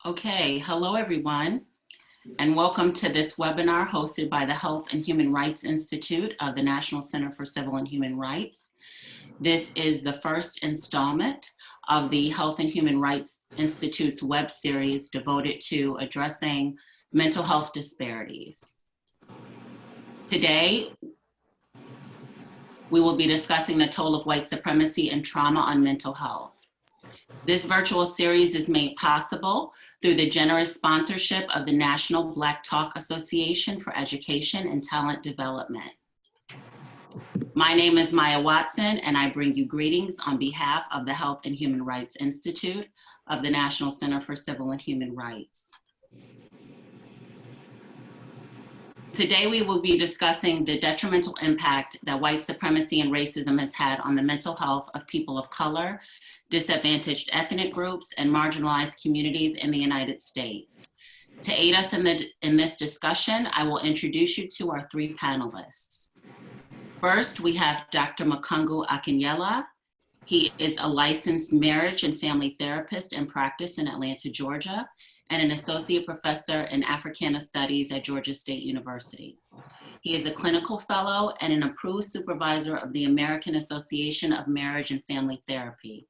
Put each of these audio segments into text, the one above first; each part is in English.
Okay, hello everyone, and welcome to this webinar hosted by the Health and Human Rights Institute of the National Center for Civil and Human Rights. This is the first installment of the Health and Human Rights Institute's web series devoted to addressing mental health disparities. Today, we will be discussing the toll of white supremacy and trauma on mental health. This virtual series is made possible through the generous sponsorship of the National Black Talk Association for Education and Talent Development. My name is Maya Watson, and I bring you greetings on behalf of the Health and Human Rights Institute of the National Center for Civil and Human Rights. Today, we will be discussing the detrimental impact that white supremacy and racism has had on the mental health of people of color, disadvantaged ethnic groups, and marginalized communities in the United States. To aid us in this discussion, I will introduce you to our three panelists. First, we have Dr. Makunga Akunyili. He is a licensed marriage and family therapist in practice in Atlanta, Georgia, and an associate professor in Africana Studies at Georgia State University. He is a clinical fellow and an approved supervisor of the American Association of Marriage and Family Therapy.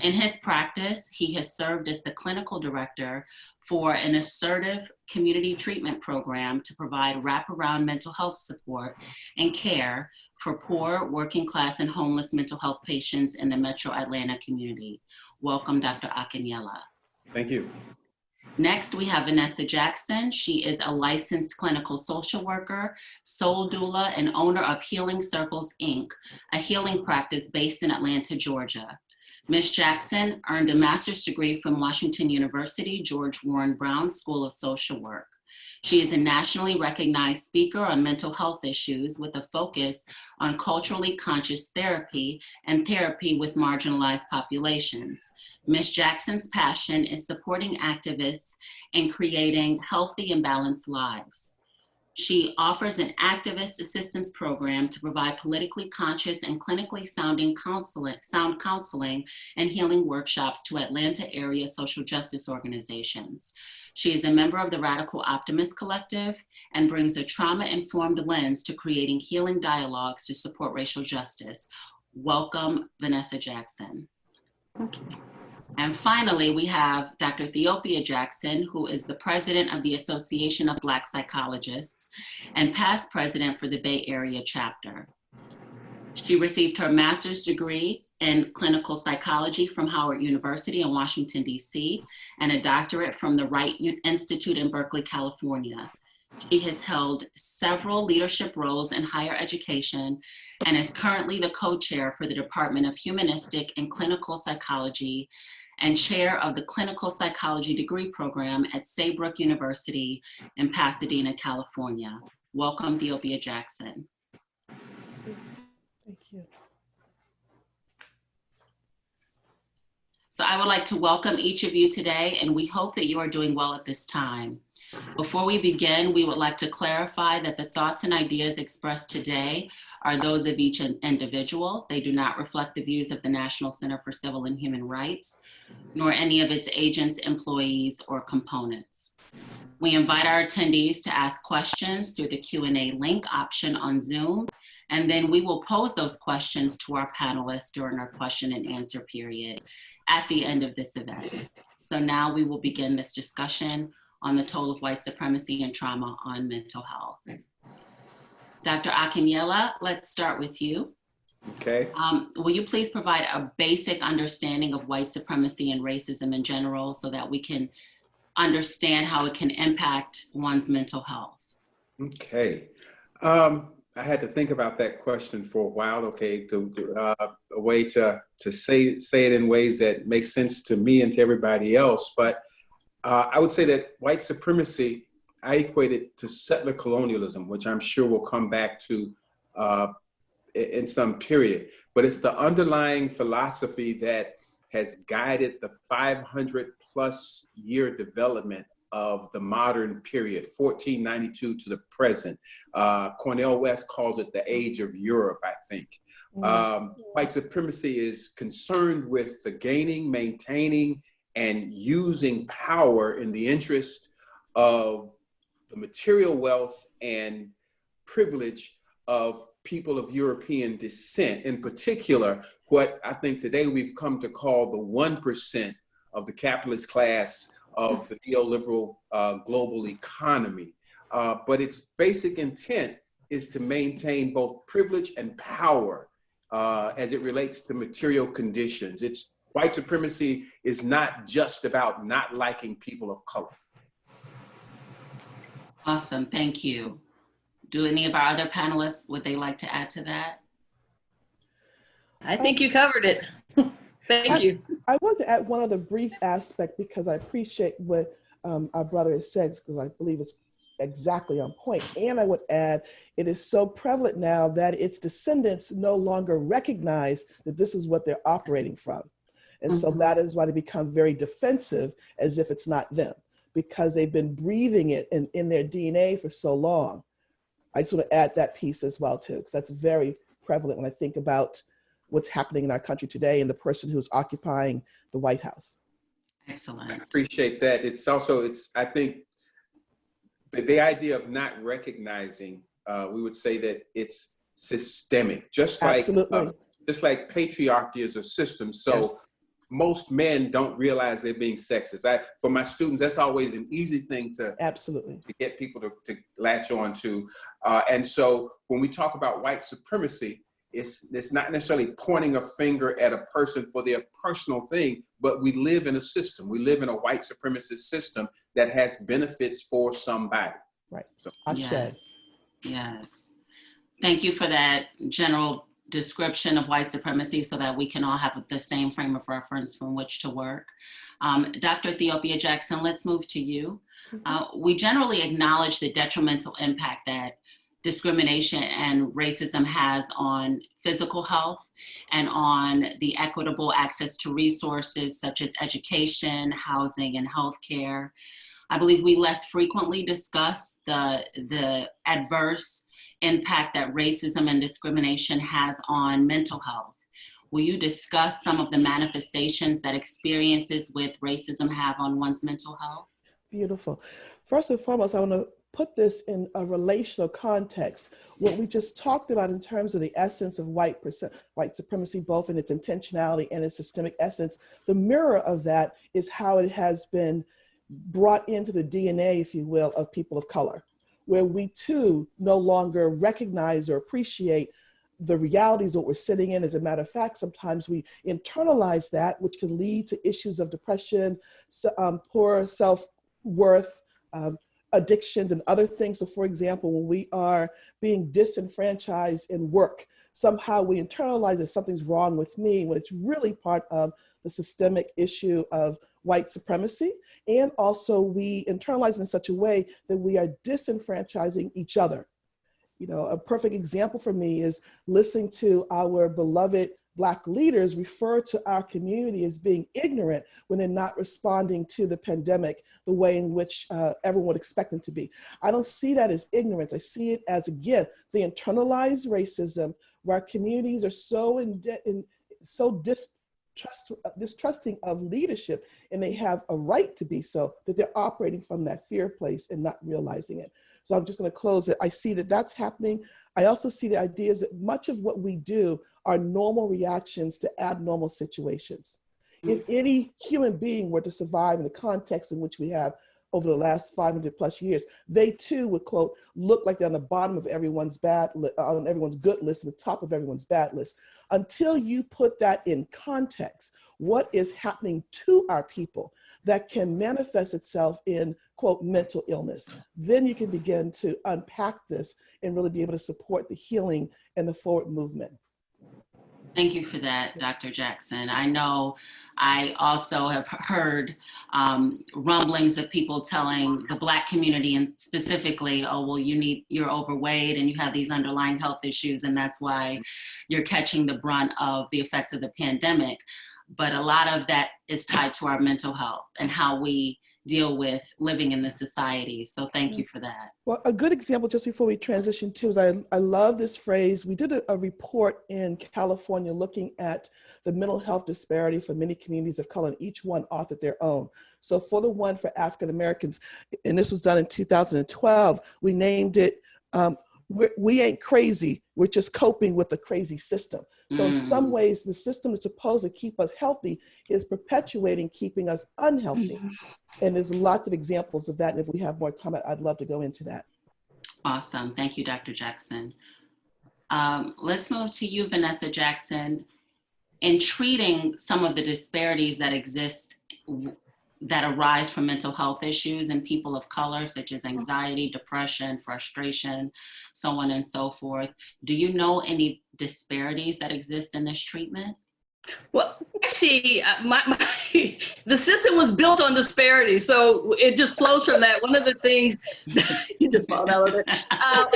In his practice, he has served as the clinical director for an assertive community treatment program to provide wraparound mental health support and care for poor, working class, and homeless mental health patients in the Metro Atlanta community. Welcome, Dr. Akunyili. Thank you. Next, we have Vanessa Jackson. She is a licensed clinical social worker, soul doula, and owner of Healing Circles, Inc., a healing practice based in Atlanta, Georgia. Ms. Jackson earned a master's degree from Washington University George Warren Brown School of Social Work. She is a nationally recognized speaker on mental health issues with a focus on culturally conscious therapy and therapy with marginalized populations. Ms. Jackson's passion is supporting activists in creating healthy and balanced lives. She offers an activist assistance program to provide politically conscious and clinically sound counseling and healing workshops to Atlanta area social justice organizations. She is a member of the Radical Optimist Collective and brings a trauma-informed lens to creating healing dialogues to support racial justice. Welcome, Vanessa Jackson. Thank you. And finally, we have Dr. Theo Pia Jackson, who is the president of the Association of Black Psychologists and past president for the Bay Area chapter. She received her master's degree in clinical psychology from Howard University in Washington, D.C., and a doctorate from the Wright Institute in Berkeley, California. She has held several leadership roles in higher education and is currently the co-chair for the Department of Humanistic and Clinical Psychology and chair of the Clinical Psychology degree program at Saybrook University in Pasadena, California. Welcome, Theo Pia Jackson. Thank you. So I would like to welcome each of you today, and we hope that you are doing well at this time. Before we begin, we would like to clarify that the thoughts and ideas expressed today are those of each individual. They do not reflect the views of the National Center for Civil and Human Rights, nor any of its agents, employees, or components. We invite our attendees to ask questions through the Q&A link option on Zoom, and then we will pose those questions to our panelists during our question and answer period at the end of this event. So now we will begin this discussion on the toll of white supremacy and trauma on mental health. Dr. Akunyili, let's start with you. Okay. Will you please provide a basic understanding of white supremacy and racism in general so that we can understand how it can impact one's mental health? Okay. I had to think about that question for a while. Okay, a way to say it in ways that make sense to me and to everybody else. But I would say that white supremacy, I equate it to settler colonialism, which I'm sure we'll come back to in some period. But it's the underlying philosophy that has guided the 500+ year development of the modern period, 1492 to the present. Cornel West calls it the age of Europe, I think. White supremacy is concerned with the gaining, maintaining, and using power in the interest of the material wealth and privilege of people of European descent. In particular, what I think today we've come to call the 1% of the capitalist class of the neoliberal global economy. But its basic intent is to maintain both privilege and power as it relates to material conditions. White supremacy is not just about not liking people of color. Awesome, thank you. Do any of our other panelists, would they like to add to that? I think you covered it. Thank you. I want to add one other brief aspect because I appreciate what our brother has said, because I believe it's exactly on point. And I would add, it is so prevalent now that its descendants no longer recognize that this is what they're operating from. And so that is why they become very defensive, as if it's not them, because they've been breathing it in their DNA for so long. I just want to add that piece as well too, because that's very prevalent when I think about what's happening in our country today and the person who's occupying the White House. Excellent. I appreciate that. It's also, I think, the idea of not recognizing, we would say that it's systemic, just like patriarchy is a system. So yes. Most men don't realize they're being sexist. For my students, that's always an easy thing to get people to latch on to. And so when we talk about white supremacy, it's not necessarily pointing a finger at a person for their personal thing, but we live in a system. We live in a white supremacist system that has benefits for somebody. Right. So, yes. Yes. Thank you for that general description of white supremacy so that we can all have the same frame of reference from which to work. Dr. Theo Pia Jackson, let's move to you. We generally acknowledge the detrimental impact that discrimination and racism has on physical health and on the equitable access to resources such as education, housing, and healthcare. I believe we less frequently discuss the adverse impact that racism and discrimination has on mental health. Will you discuss some of the manifestations that experiences with racism have on one's mental health? Beautiful. First and foremost, I want to put this in a relational context. What we just talked about in terms of the essence of white supremacy, both in its intentionality and its systemic essence, the mirror of that is how it has been brought into the DNA, if you will, of people of color, where we too no longer recognize or appreciate the realities of what we're sitting in. As a matter of fact, sometimes we internalize that, which can lead to issues of depression, poor self-worth, addictions and other things. So for example, when we are being disenfranchised in work, somehow we internalize that something's wrong with me when it's really part of the systemic issue of white supremacy. And also we internalize in such a way that we are disenfranchising each other. You know, a perfect example for me is listening to our beloved Black leaders refer to our community as being ignorant when they're not responding to the pandemic the way in which everyone would expect them to be. I don't see that as ignorance. I see it as, again, the internalized racism where our communities are so distrusting of leadership, and they have a right to be so, that they're operating from that fear place and not realizing it. So I'm just going to close it. I see that that's happening. I also see the ideas that much of what we do are normal reactions to abnormal situations. If any human being were to survive in the context in which we have over the last 500 plus years, they too would, quote, look like they're on the bottom of everyone's on everyone's good list and the top of everyone's bad list. Until you put that in context, what is happening to our people that can manifest itself in, quote, mental illness, then you can begin to unpack this and really be able to support the healing and the forward movement. Thank you for that, Dr. Jackson. I know I also have heard rumblings of people telling the Black community and specifically, oh, well, you're overweight and you have these underlying health issues and that's why you're catching the brunt of the effects of the pandemic. But a lot of that is tied to our mental health and how we deal with living in this society. So thank you for that. Well, a good example, just before we transition to, is I love this phrase. We did a report in California looking at the mental health disparity for many communities of color, and each one authored their own. So for the one for African Americans, and this was done in 2012, we named it, we ain't crazy, we're just coping with the crazy system. So in some ways, the system that's supposed to keep us healthy is perpetuating keeping us unhealthy. And there's lots of examples of that. And if we have more time, I'd love to go into that. Awesome. Thank you, Dr. Jackson. Let's move to you, Vanessa Jackson. In treating some of the disparities that exist, that arise from mental health issues in people of color, such as anxiety, depression, frustration, so on and so forth, do you know any disparities that exist in this treatment? Well, actually, the system was built on disparity, so it just flows from that. One of the things, you just followed out of it.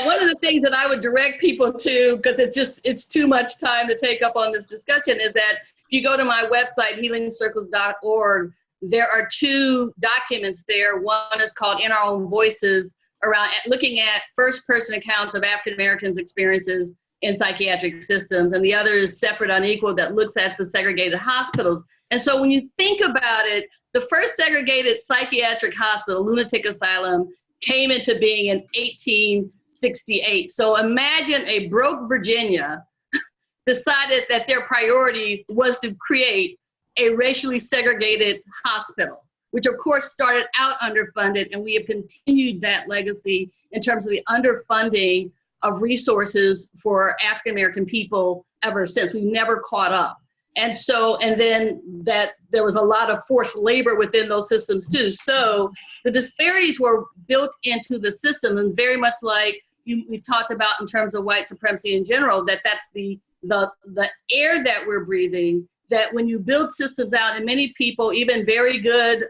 One of the things that I would direct people to, because it's too much time to take up on this discussion, is that if you go to my website, healingcircles.org, there are 2 documents there. One is called In Our Own Voices, around looking at first-person accounts of African Americans' experiences in psychiatric systems, and the other is Separate Unequal, that looks at the segregated hospitals. And so when you think about it, the first segregated psychiatric hospital, lunatic asylum, came into being in 1868. So imagine a broke Virginia decided that their priority was to create a racially segregated hospital, which of course started out underfunded, and we have continued that legacy in terms of the underfunding of resources for African American people ever since. We've never caught up. And so, and then that there was a lot of forced labor within those systems too. So the disparities were built into the system, and very much like we've talked about in terms of white supremacy in general, that's the air that we're breathing, that when you build systems out, and many people, even very good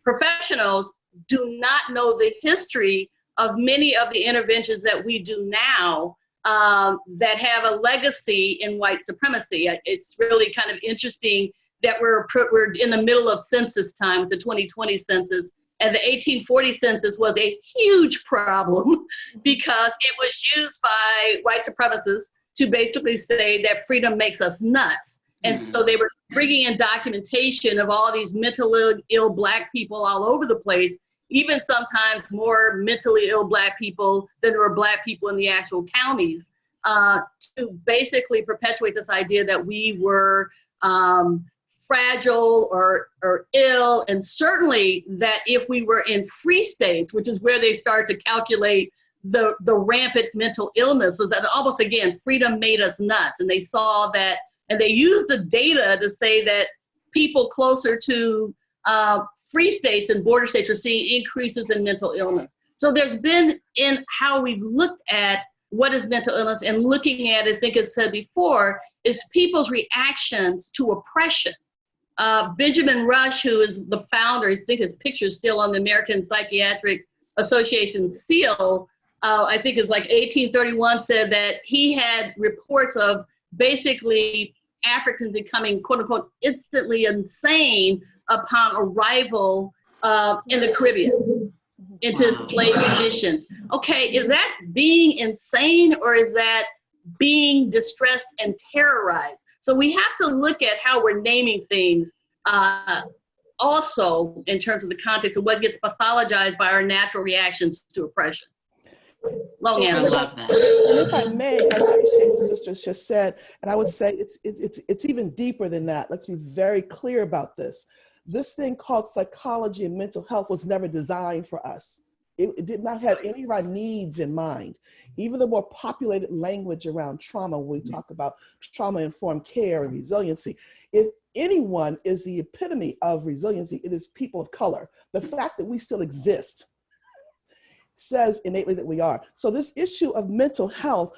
professionals, do not know the history of many of the interventions that we do now that have a legacy in white supremacy. It's really kind of interesting that we're in the middle of census time with the 2020 census, and the 1840 census was a huge problem because it was used by white supremacists to basically say that freedom makes us nuts. And so they were bringing in documentation of all these mentally ill Black people all over the place, even sometimes more mentally ill Black people than there were Black people in the actual counties, to basically perpetuate this idea that we were fragile or ill, and certainly that if we were in free states, which is where they started to calculate the rampant mental illness, was that almost, again, freedom made us nuts. And they saw that, and they used the data to say that people closer to free states and border states were seeing increases in mental illness. So there's been, in how we've looked at what is mental illness and looking at, I think it's said before, is people's reactions to oppression. Benjamin Rush, who is the founder, I think his picture is still on the American Psychiatric Association seal, I think it's like 1831, said that he had reports of basically Africans becoming, quote unquote, instantly insane upon arrival in the Caribbean into slave conditions. Okay, is that being insane, or is that being distressed and terrorized? So we have to look at how we're naming things also in terms of the context of what gets pathologized by our natural reactions to oppression. Long answer. I love that. And if I may, I appreciate what the sisters just said, and I would say it's even deeper than that. Let's be very clear about this. This thing called psychology and mental health was never designed for us. It did not have any of our needs in mind. Even the more populated language around trauma, when we talk about trauma-informed care and resiliency, if anyone is the epitome of resiliency, it is people of color. The fact that we still exist says innately that we are. So this issue of mental health,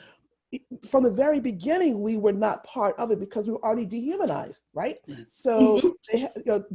from the very beginning, we were not part of it because we were already dehumanized, right? Yes. So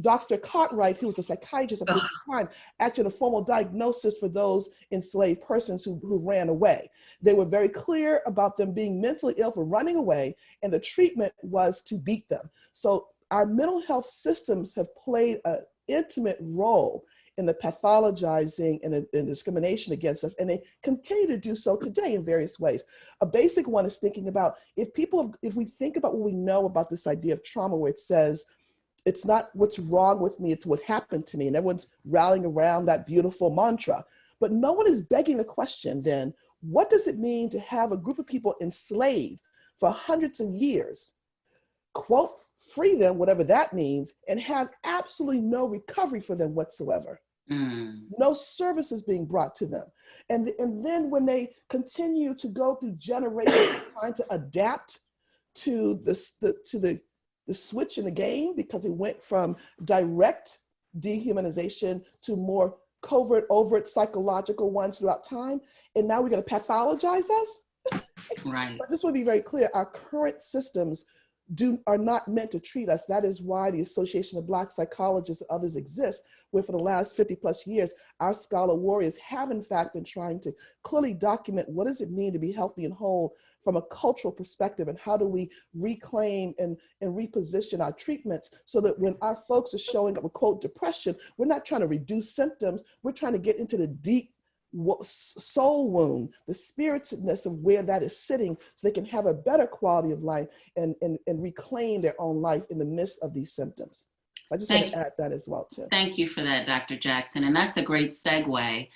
Dr. Cartwright, who was a psychiatrist at the time, acted a formal diagnosis for those enslaved persons who ran away. They were very clear about them being mentally ill for running away, and the treatment was to beat them. So our mental health systems have played intimate role in the pathologizing and discrimination against us, and they continue to do so today in various ways. A basic one is thinking about if we think about what we know about this idea of trauma, where it says, it's not what's wrong with me, it's what happened to me, and everyone's rallying around that beautiful mantra. But no one is begging the question then, what does it mean to have a group of people enslaved for hundreds of years, quote, free them, whatever that means, and have absolutely no recovery for them whatsoever? No services being brought to them. And then when they continue to go through generations trying to adapt to the switch in the game, because it went from direct dehumanization to more covert, overt psychological ones throughout time, and now we're going to pathologize us? Right. I just want to be very clear, our current systems are not meant to treat us. That is why the Association of Black Psychologists and others exist, where for the last 50 plus years, our scholar warriors have in fact been trying to clearly document what does it mean to be healthy and whole from a cultural perspective, and how do we reclaim and reposition our treatments so that when our folks are showing up with, quote, depression, we're not trying to reduce symptoms, we're trying to get into the deep soul wound, the spiritedness of where that is sitting, so they can have a better quality of life and reclaim their own life in the midst of these symptoms. I just want to add that as well too. Thank you for that, Dr. Jackson. And that's a great segue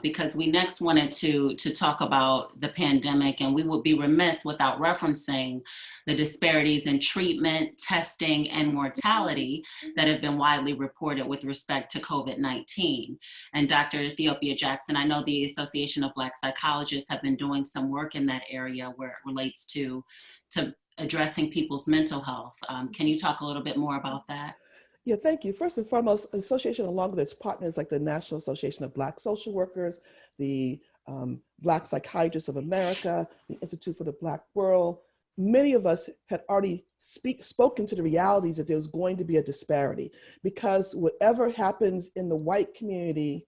because we next wanted to talk about the pandemic, and we would be remiss without referencing the disparities in treatment, testing, and mortality that have been widely reported with respect to COVID-19. And Dr. Theo Pia Jackson, I know the Association of Black Psychologists have been doing some work in that area where it relates to addressing people's mental health. Can you talk a little bit more about that? Yeah, thank you. First and foremost, the association, along with its partners like the National Association of Black Social Workers, the Black Psychiatrists of America, the Institute for the Black World, many of us had already spoken to the realities that there was going to be a disparity, because whatever happens in the white community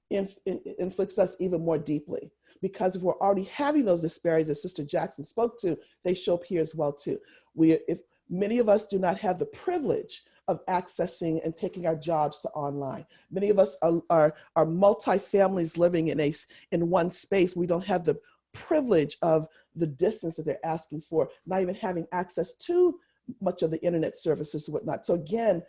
inflicts us even more deeply. Because if we're already having those disparities, as Sister Jackson spoke to, they show up here as well too. If many of us do not have the privilege of accessing and taking our jobs to online. Many of us are multi-families living in one space. We don't have the privilege of the distance that they're asking for, not even having access to much of the internet services and whatnot. So again,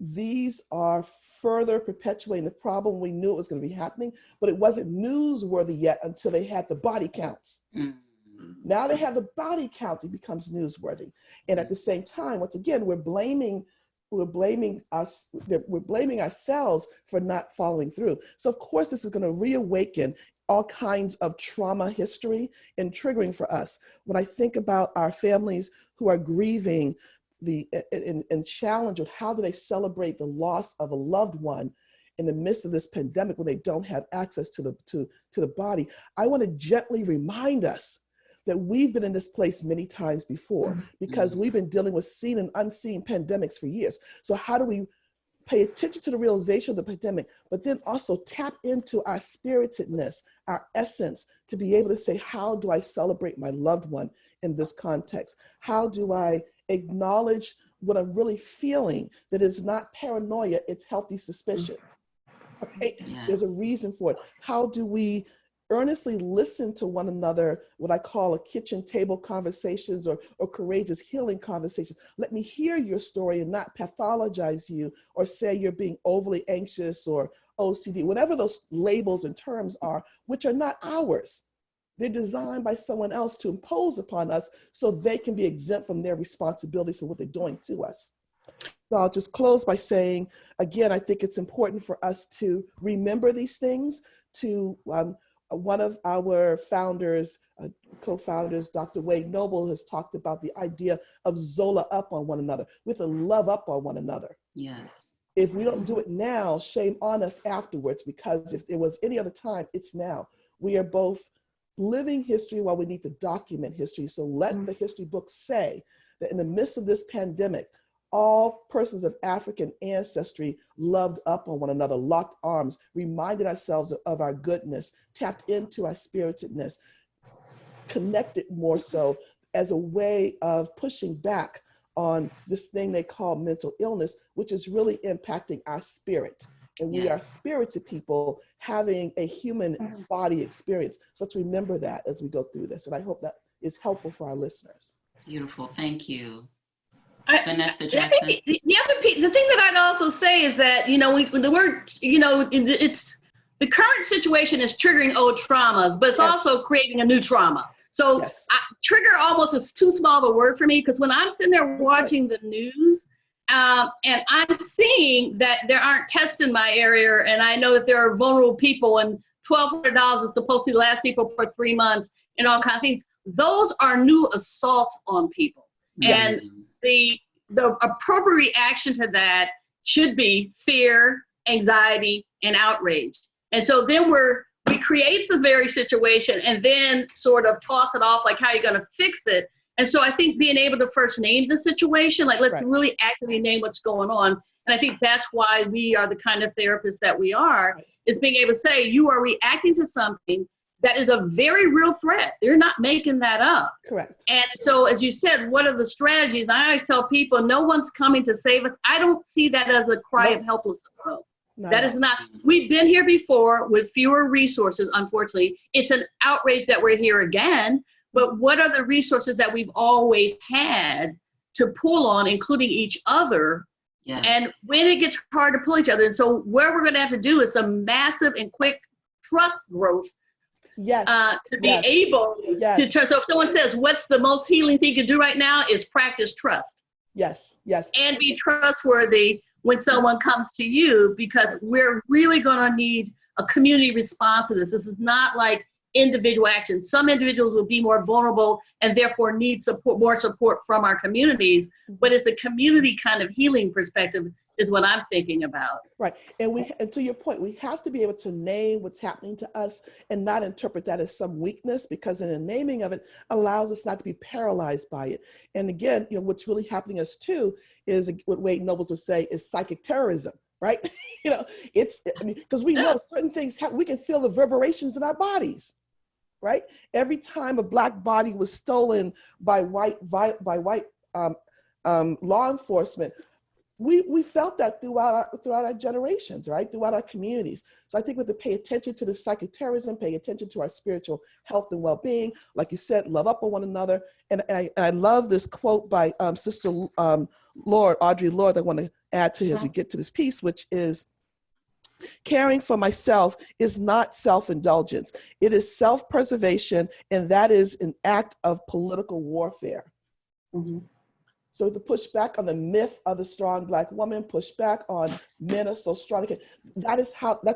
these are further perpetuating the problem. We knew it was going to be happening, but it wasn't newsworthy yet until they had the body counts. Now they have the body count, it becomes newsworthy. And at the same time, once again, we're blaming ourselves for not following through. So of course, this is going to reawaken all kinds of trauma history and triggering for us. When I think about our families who are grieving and challenge with how do they celebrate the loss of a loved one in the midst of this pandemic when they don't have access to the body, I want to gently remind us that we've been in this place many times before, because we've been dealing with seen and unseen pandemics for years. So how do we pay attention to the realization of the pandemic, but then also tap into our spiritedness, our essence, to be able to say, how do I celebrate my loved one in this context? How do I acknowledge what I'm really feeling, that is not paranoia, it's healthy suspicion, right? Yes. There's a reason for it. How do we earnestly listen to one another, what I call a kitchen table conversations or courageous healing conversations? Let me hear your story and not pathologize you or say you're being overly anxious or OCD, whatever those labels and terms are, which are not ours. They're designed by someone else to impose upon us so they can be exempt from their responsibilities for what they're doing to us. So I'll just close by saying, again, I think it's important for us to remember these things. To one of our founders, co-founders, Dr. Wade Noble, has talked about the idea of Zola up on one another, with a love up on one another. Yes. If we don't do it now, shame on us afterwards, because if there was any other time, it's now. We are both living history while we need to document history. So let the history books say that in the midst of this pandemic, all persons of African ancestry loved up on one another, locked arms, reminded ourselves of our goodness, tapped into our spiritedness, connected more so as a way of pushing back on this thing they call mental illness, which is really impacting our spirit. And we are spirited people having a human body experience. So let's remember that as we go through this. And I hope that is helpful for our listeners. Beautiful. Thank you. Vanessa Jackson. The thing that I'd also say is that, the word, it's the current situation is triggering old traumas, but it's also creating a new trauma. So trigger almost is too small of a word for me, because when I'm sitting there watching the news, and I'm seeing that there aren't tests in my area, and I know that there are vulnerable people, and $1,200 is supposed to last people for 3 months, and all kinds of things. Those are new assaults on people. And the appropriate reaction to that should be fear, anxiety, and outrage. And so then we create this very situation and then sort of toss it off like how you're going to fix it. And so I think being able to first name the situation, like let's really actively name what's going on. And I think that's why we are the kind of therapists that we are, is being able to say, you are reacting to something that is a very real threat. They're not making that up. Correct. And so, as you said, what are the strategies? I always tell people, no one's coming to save us. I don't see that as a cry of helplessness, though. That is not, we've been here before with fewer resources, unfortunately. It's an outrage that we're here again, but what are the resources that we've always had to pull on, including each other? And when it gets hard to pull each other, and so what we're gonna have to do is some massive and quick trust growth to be able to trust. So if someone says, what's the most healing thing you can do right now, is practice trust. And be trustworthy when someone comes to you, because we're really going to need a community response to this. This is not like individual action. Some individuals will be more vulnerable and therefore need support, more support from our communities, but it's a community kind of healing perspective is what I'm thinking about. Right. And to your point, we have to be able to name what's happening to us and not interpret that as some weakness, because in the naming of it allows us not to be paralyzed by it. And again, what's really happening us too is what Wade Nobles would say is psychic terrorism, right? Because we know certain things happen. We can feel the reverberations in our bodies, right? Every time a Black body was stolen by white law enforcement, we felt that throughout our generations, right? Throughout our communities. So I think we have to pay attention to the psychic terrorism, pay attention to our spiritual health and well-being. Like you said, love up on one another. And I love this quote by Sister Audre Lorde, I want to add to as we get to this piece, which is, caring for myself is not self-indulgence. It is self-preservation, and that is an act of political warfare. So to push back on the myth of the strong Black woman, push back on men are so strong. That's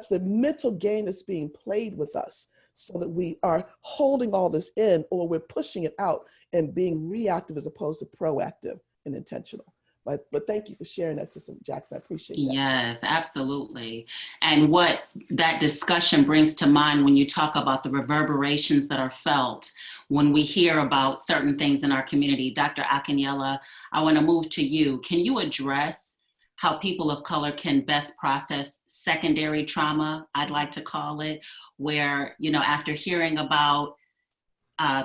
the mental game that's being played with us, so that we are holding all this in, or we're pushing it out and being reactive as opposed to proactive and intentional. But thank you for sharing that, Sister Jackson. I appreciate that. Yes, absolutely. And what that discussion brings to mind when you talk about the reverberations that are felt when we hear about certain things in our community. Dr. Akunyili, I want to move to you. Can you address how people of color can best process secondary trauma, I'd like to call it, where, after hearing about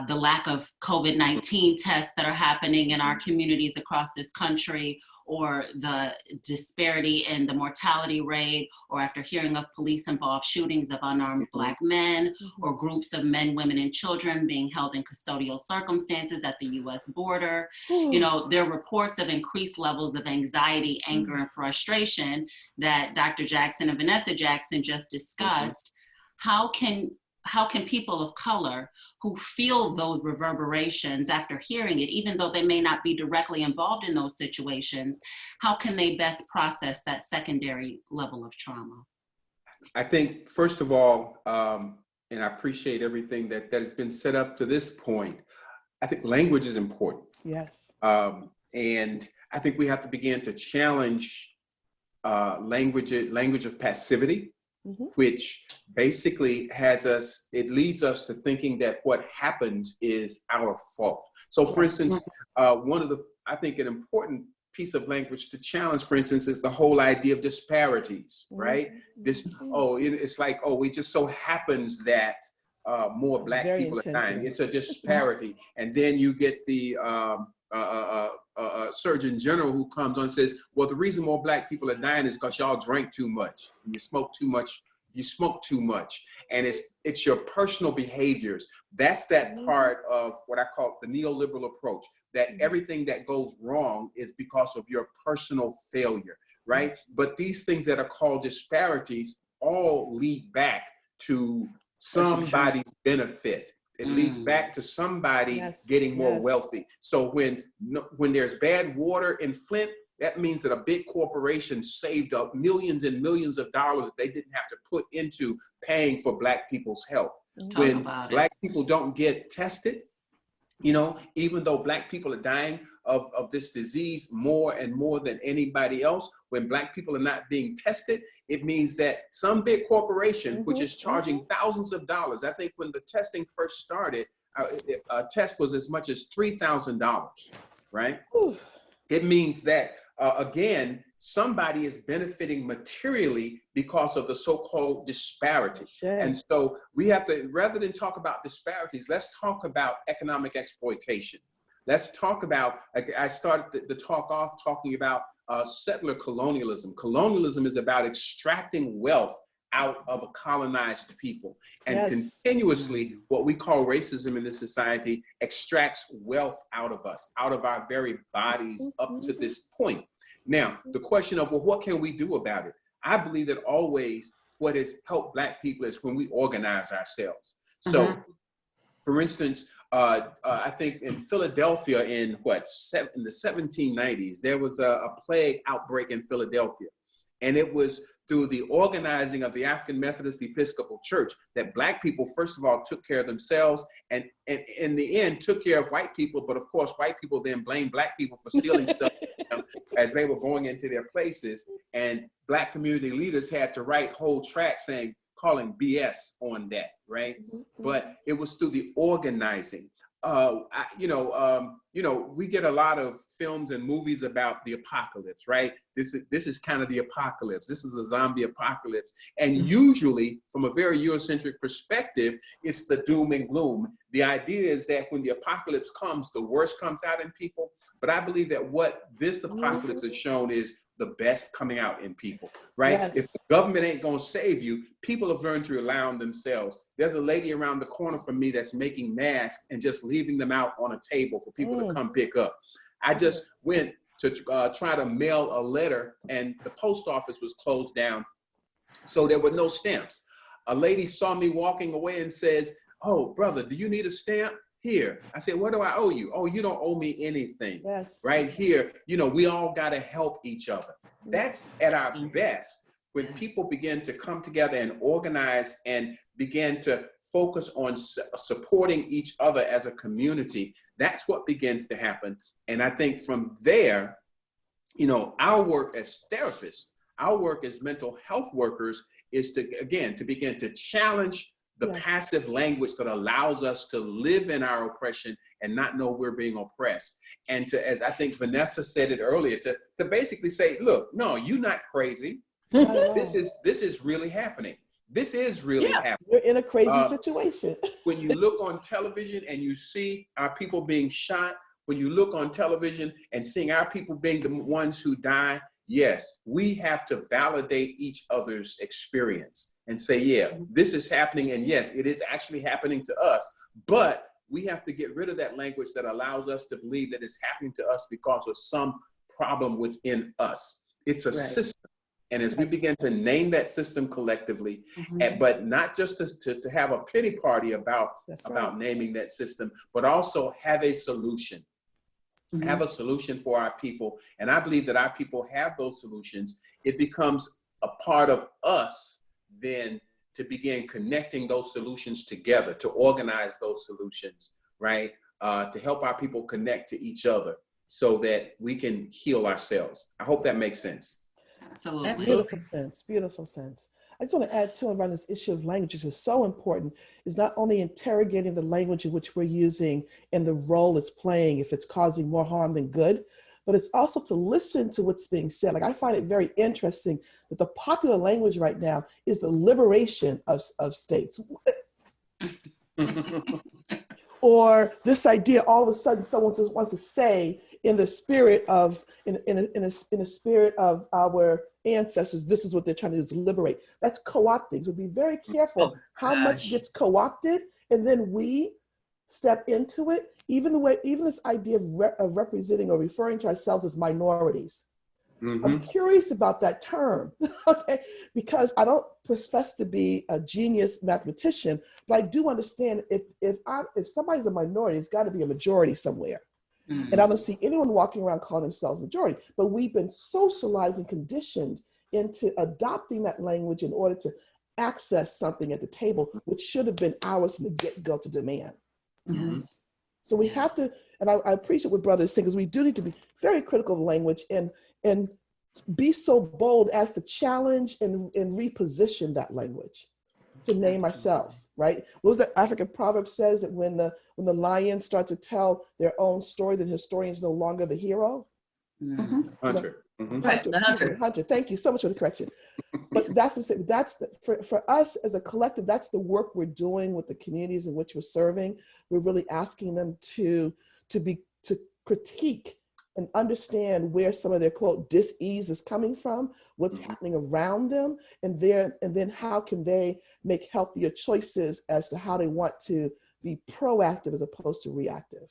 the lack of COVID-19 tests that are happening in our communities across this country, or the disparity in the mortality rate, or after hearing of police-involved shootings of unarmed Black men, or groups of men, women, and children being held in custodial circumstances at the US border. There are reports of increased levels of anxiety, anger, and frustration that Dr. Jackson and Vanessa Jackson just discussed. How can people of color who feel those reverberations after hearing it, even though they may not be directly involved in those situations, how can they best process that secondary level of trauma? I think, first of all, and I appreciate everything that has been set up to this point, I think language is important. Yes. And I think we have to begin to challenge language of passivity. Which basically leads us to thinking that what happens is our fault. So for instance, I think an important piece of language to challenge, for instance, is the whole idea of disparities, right? It's like, it just so happens that more Black people are dying. It's a disparity. And then you get the Surgeon General who comes on and says, well, the reason more black people are dying is because y'all drank too much, and you smoke too much. You smoke too much, and it's your personal behaviors. That's that part of what I call the neoliberal approach, that everything that goes wrong is because of your personal failure, right? But these things that are called disparities all lead back to somebody's benefit. It leads back to somebody getting more wealthy. So when there's bad water in Flint, that means that a big corporation saved up millions and millions of dollars they didn't have to put into paying for black people's health. When black people don't get tested, you know, even though black people are dying of this disease more and more than anybody else, when black people are not being tested, it means that some big corporation, which is charging thousands of dollars. I think when the testing first started, a test was as much as $3,000, right? It means that, again, somebody is benefiting materially because of the so-called disparity. And so we have to, rather than talk about disparities, let's talk about economic exploitation. Let's talk about, I started the talk off talking about settler colonialism. Colonialism is about extracting wealth out of a colonized people. And continuously, what we call racism in this society extracts wealth out of us, out of our very bodies up to this point. Now, the question of, well, what can we do about it? I believe that always what has helped black people is when we organize ourselves. So, for instance, I think in Philadelphia in the 1790s, there was a plague outbreak in Philadelphia. And it was through the organizing of the African Methodist Episcopal Church that black people, first of all, took care of themselves and in the end took care of white people. But of course, white people then blamed black people for stealing stuff as they were going into their places. And black community leaders had to write whole tracts calling BS on that, right? But it was through the organizing. We get a lot of films and movies about the apocalypse, right? This is kind of the apocalypse. This is a zombie apocalypse. And usually, from a very Eurocentric perspective, it's the doom and gloom. The idea is that when the apocalypse comes, the worst comes out in people. But I believe that what this apocalypse has shown is the best coming out in people, right? If the government ain't gonna save you, people have learned to rely on themselves. There's a lady around the corner from me that's making masks and just leaving them out on a table for people to come pick up. I just went to try to mail a letter and the post office was closed down, so there were no stamps. A lady saw me walking away and says, "Oh, brother, do you need a stamp? Here." I said, "What do I owe you?" "Oh, you don't owe me anything." Right here, we all got to help each other. That's at our best when people begin to come together and organize and begin to focus on supporting each other as a community. That's what begins to happen. And I think from there, our work as therapists, our work as mental health workers is to begin to challenge the passive language that allows us to live in our oppression and not know we're being oppressed. And to, as I think Vanessa said it earlier, to basically say, look, no, you're not crazy. This is really happening. This is really happening. You're in a crazy situation. When you look on television and you see our people being shot, when you look on television and seeing our people being the ones who die, yes, we have to validate each other's experience and say, yeah, this is happening. And yes, it is actually happening to us. But we have to get rid of that language that allows us to believe that it's happening to us because of some problem within us. It's a system. And as we begin to name that system collectively, but not just to have a pity party about naming that system, but also have a solution. Have a solution for our people. And I believe that our people have those solutions. It becomes a part of us then to begin connecting those solutions together, to organize those solutions, right? To help our people connect to each other so that we can heal ourselves. I hope that makes sense. Absolutely. Beautiful sense, beautiful sense. I just want to add too around this issue of language, which is so important, is not only interrogating the language in which we're using and the role it's playing if it's causing more harm than good, but it's also to listen to what's being said. Like I find it very interesting that the popular language right now is the liberation of states. or this idea all of a sudden someone just wants to say in the spirit of in a spirit of our ancestors, this is what they're trying to do, is liberate. That's co-opting. So be very careful how much gets co-opted, and then we step into it. Even this idea of representing or referring to ourselves as minorities. Mm-hmm. I'm curious about that term, okay? Because I don't profess to be a genius mathematician, but I do understand if somebody's a minority, it's got to be a majority somewhere. Mm-hmm. And I don't see anyone walking around calling themselves majority, but we've been socialized and conditioned into adopting that language in order to access something at the table, which should have been ours from the get-go to demand. Mm-hmm. So we have to, and I appreciate what Brother is saying, because we do need to be very critical of language and be so bold as to challenge and reposition that language to name ourselves, right? What was that African proverb says, that when the lions start to tell their own story, the historian is no longer the hero? Mm-hmm. Hunter. Mm-hmm. Hunter. Thank you so much for the correction. But that's what I'm saying. For us as a collective, that's the work we're doing with the communities in which we're serving. We're really asking them to critique and understand where some of their quote dis-ease is coming from, what's happening around them, and then how can they make healthier choices as to how they want to be proactive as opposed to reactive.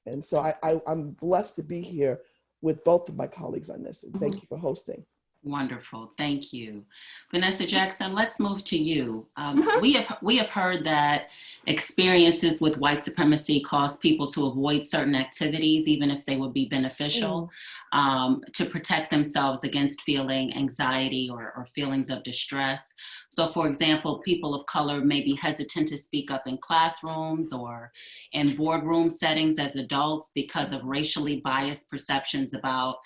And so I'm blessed to be here with both of my colleagues on this, and thank you for hosting. Wonderful, thank you. Vanessa Jackson, let's move to you. We have heard that experiences with white supremacy cause people to avoid certain activities, even if they would be beneficial, to protect themselves against feeling anxiety or feelings of distress. So for example, people of color may be hesitant to speak up in classrooms or in boardroom settings as adults because of racially biased perceptions about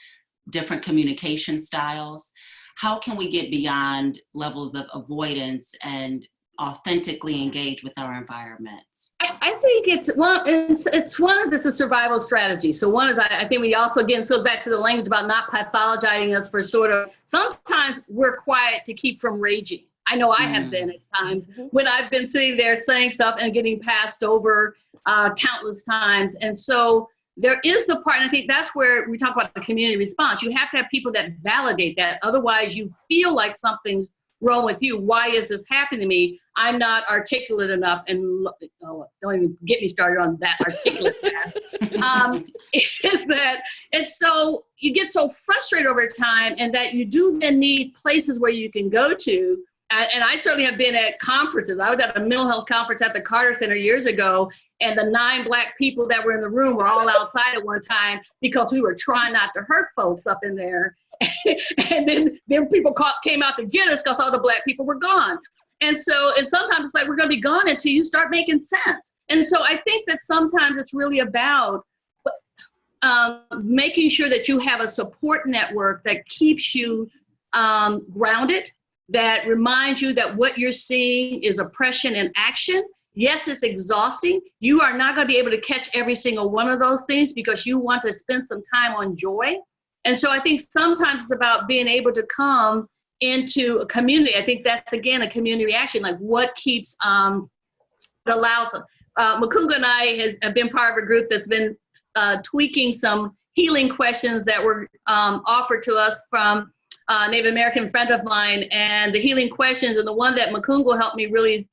different communication styles. How can we get beyond levels of avoidance and authentically engage with our environments? I think it's a survival strategy. So one is, I think we also, again, so back to the language about not pathologizing us for sort of, sometimes we're quiet to keep from raging. I know I have been at times when I've been sitting there saying stuff and getting passed over countless times. And so there is the part, and I think that's where we talk about the community response. You have to have people that validate that. Otherwise, you feel like something's wrong with you. Why is this happening to me? I'm not articulate enough. And don't even get me started on that articulate is that, and so you get so frustrated over time, and that you do then need places where you can go to. And I certainly have been at conferences. I was at a mental health conference at the Carter Center years ago, and the 9 Black people that were in the room were all outside at one time because we were trying not to hurt folks up in there. And then people came out to get us because all the Black people were gone. And sometimes it's like, we're going to be gone until you start making sense. And so I think that sometimes it's really about making sure that you have a support network that keeps you grounded, that reminds you that what you're seeing is oppression in action. Yes, it's exhausting. You are not going to be able to catch every single one of those things because you want to spend some time on joy. And so I think sometimes it's about being able to come into a community. I think that's, again, a community reaction, like what keeps, allows, Makunga and I have been part of a group that's been tweaking some healing questions that were offered to us from a Native American friend of mine. And the healing questions, and the one that Makunga helped me really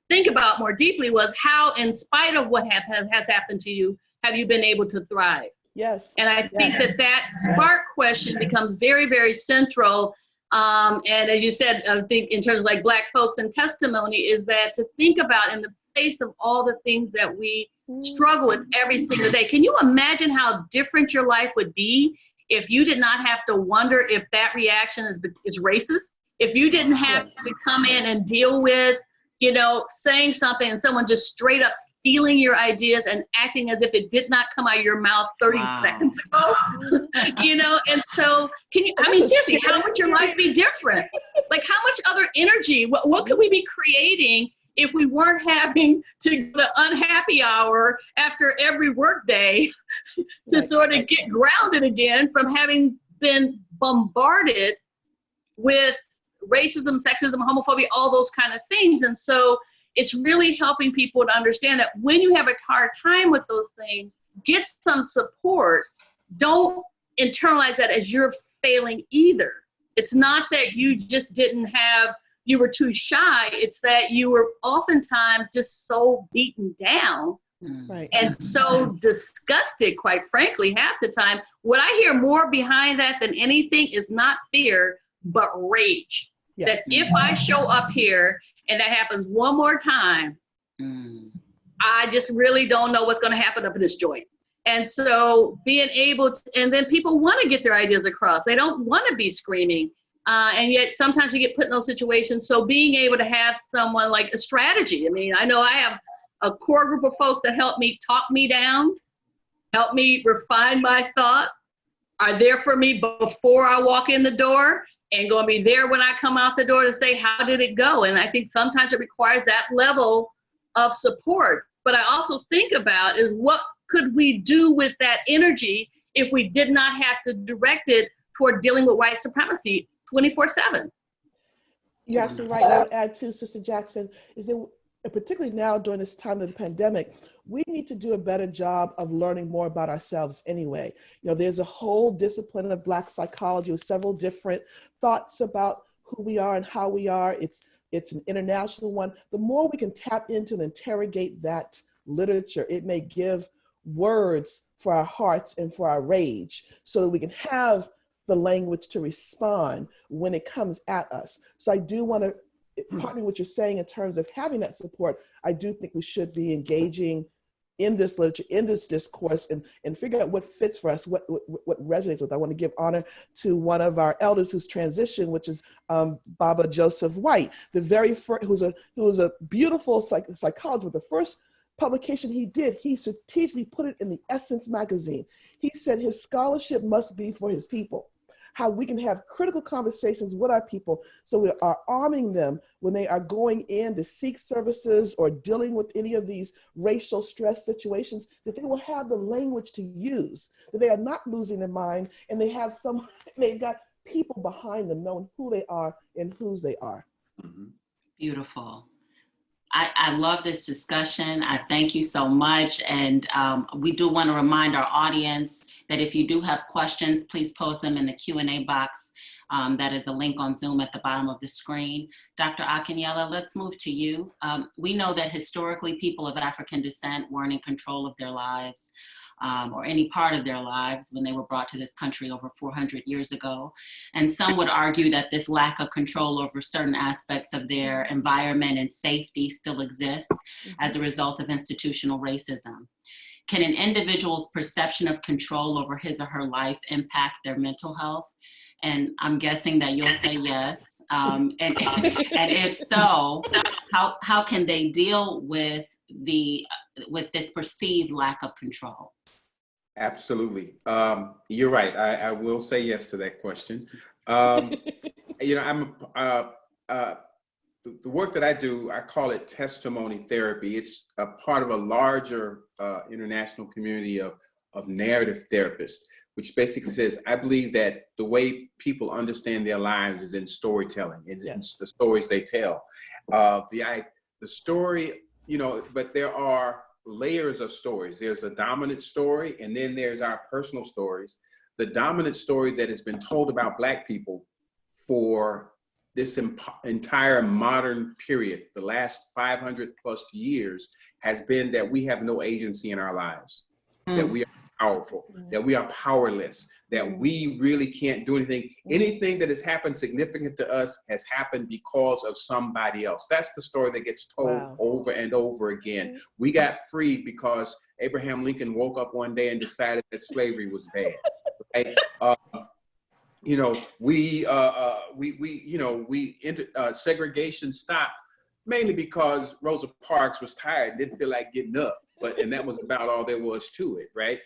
think about more deeply, was how, in spite of what has happened to you, have you been able to thrive? Yes. And I think that spark question becomes very, very central. And as you said, I think in terms of like Black folks and testimony, is that to think about in the face of all the things that we struggle with every single day. Can you imagine how different your life would be if you did not have to wonder if that reaction is racist? If you didn't have to come in and deal with, saying something and someone just straight up stealing your ideas and acting as if it did not come out of your mouth 30 seconds ago, and so seriously, how would your life be different? Like, how much other energy, what could we be creating if we weren't having to go to unhappy hour after every work day to sort of get grounded again from having been bombarded with racism, sexism, homophobia, all those kind of things. And so it's really helping people to understand that when you have a hard time with those things, get some support. Don't internalize that as you're failing either. It's not that you just you were too shy. It's that you were oftentimes just so beaten down. Right. And so disgusted, quite frankly, half the time. What I hear more behind that than anything is not fear, but rage. Yes. That if I show up here and that happens one more time, I just really don't know what's going to happen up in this joint. And so being able to, and then people want to get their ideas across. They don't want to be screaming. And yet sometimes you get put in those situations. So being able to have someone like a strategy. I mean, I know I have a core group of folks that help me talk me down, help me refine my thought, are there for me before I walk in the door, and going to be there when I come out the door to say, how did it go? And I think sometimes it requires that level of support. But I also think about is what could we do with that energy if we did not have to direct it toward dealing with white supremacy 24/7? You're absolutely right. And I would add too, Sister Jackson, is that particularly now during this time of the pandemic, we need to do a better job of learning more about ourselves anyway. You know, there's a whole discipline of Black psychology with several different thoughts about who we are and how we are. It's an international one. The more we can tap into and interrogate that literature, it may give words for our hearts and for our rage so that we can have the language to respond when it comes at us. So I do want to partner what you're saying in terms of having that support. I do think we should be engaging in this literature, in this discourse, and figure out what fits for us, what resonates with. I want to give honor to one of our elders who's transitioned, which is Baba Joseph White, the very first, who was a beautiful psychologist. But the first publication he did, he strategically put it in the Essence magazine. He said his scholarship must be for his people. How we can have critical conversations with our people so we are arming them when they are going in to seek services or dealing with any of these racial stress situations, that they will have the language to use, that they are not losing their mind, and they've got people behind them knowing who they are and whose they are. Beautiful. I love this discussion. I thank you so much. And we do want to remind our audience that if you do have questions, please post them in the Q&A box. That is a link on Zoom at the bottom of the screen. Dr. Akunyili, let's move to you. We know that historically people of African descent weren't in control of their lives or any part of their lives when they were brought to this country over 400 years ago. And some would argue that this lack of control over certain aspects of their environment and safety still exists as a result of institutional racism. Can an individual's perception of control over his or her life impact their mental health? And I'm guessing that you'll say yes. And if so, how can they deal with this perceived lack of control? Absolutely. You're right. I will say yes to that question. You know, the work that I do, I call it testimony therapy. It's a part of a larger international community of narrative therapists, which basically says, I believe that the way people understand their lives is in storytelling, in the stories they tell. The story, you know, but there are layers of stories. There's a dominant story, and then there's our personal stories. The dominant story that has been told about Black people for this entire modern period, the last 500 plus years, has been that we have no agency in our lives, that we are powerful, that we are powerless, that we really can't do anything. Anything that has happened significant to us has happened because of somebody else. That's the story that gets told over and over again. We got freed because Abraham Lincoln woke up one day and decided that slavery was bad. Right? You know, segregation stopped mainly because Rosa Parks was tired, didn't feel like getting up. And that was about all there was to it, right?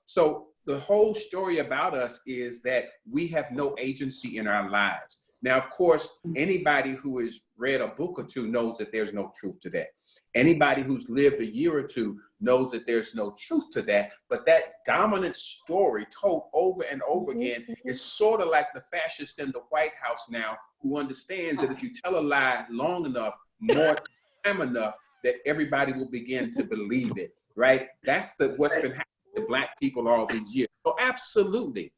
So the whole story about us is that we have no agency in our lives. Now, of course, anybody who has read a book or two knows that there's no truth to that. Anybody who's lived a year or two knows that there's no truth to that. But that dominant story told over and over again is sort of like the fascist in the White House now, who understands that if you tell a lie long enough, more time enough that everybody will begin to believe it, right? That's what's been happening to Black people all these years. So absolutely,